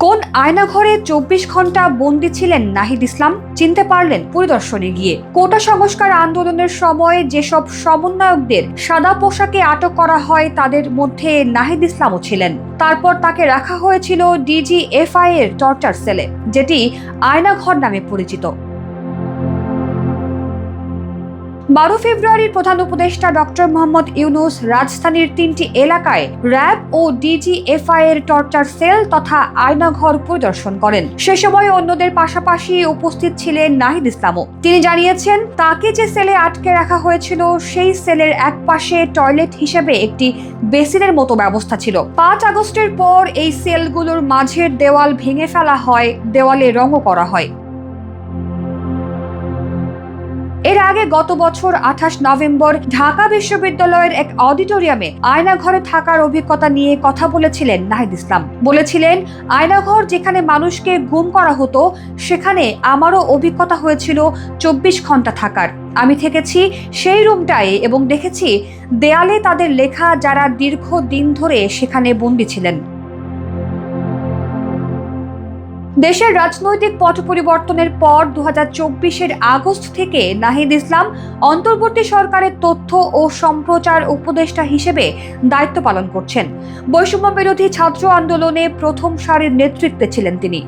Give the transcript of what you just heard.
কোন আয়নাঘরে ২৪ ঘন্টা বন্দী ছিলেন নাহিদ ইসলাম চিনতে পারলেন পরিদর্শনে গিয়ে। কোটা সংস্কার আন্দোলনের সময় যেসব সমন্বয়কদের সাদা পোশাকে আটক করা হয় তাদের মধ্যে নাহিদ ইসলামও ছিলেন। তারপর তাকে রাখা হয়েছিল ডিজিএফআই এর টর্চার সেলে, যেটি আয়নাঘর নামে পরিচিত। ১২ ফেব্রুয়ারির প্রধান উপদেষ্টা ডক্টর মোহাম্মদ ইউনূস রাজধানীর ৩টি এলাকায় র্যাব ও ডিজিএফআই এর টর্চার সেল তথা আয়নাঘর পরিদর্শন করেন। সে সময় অন্যদের পাশাপাশি উপস্থিত ছিলেন নাহিদ ইসলামও। তিনি জানিয়েছেন, তাকে যে সেলে আটকে রাখা হয়েছিল সেই সেলের এক পাশে টয়লেট হিসেবে একটি বেসিনের মতো ব্যবস্থা ছিল। ৫ আগস্টের পর এই সেলগুলোর মাঝের দেওয়াল ভেঙে ফেলা হয়, দেওয়ালে রঙও করা হয়। এর আগে গত বছর ২৮ নভেম্বর ঢাকা বিশ্ববিদ্যালয়ের এক অডিটোরিয়ামে আয়নাঘরে থাকার অভিজ্ঞতা নিয়ে কথা বলেছিলেন নাহিদ ইসলাম। বলেছিলেন, আয়নাঘর যেখানে মানুষকে গুম করা হতো সেখানে আমারও অভিজ্ঞতা হয়েছিল ২৪ ঘন্টা থাকার। আমি থেকেছি সেই রুমটায় এবং দেখেছি দেয়ালে তাদের লেখা যারা দীর্ঘদিন ধরে সেখানে বন্দী ছিলেন। দেশের রাজনৈতিক পট পরিবর্তনের পর ২০২৪-এর আগস্ট থেকে নাহিদ ইসলাম অন্তর্বর্তী সরকারের তথ্য ও সম্প্রচার উপদেষ্টা হিসেবে দায়িত্ব পালন করছেন। বৈষম্য বিরোধী ছাত্র আন্দোলনে প্রথম সারির নেতৃত্বে ছিলেন তিনি।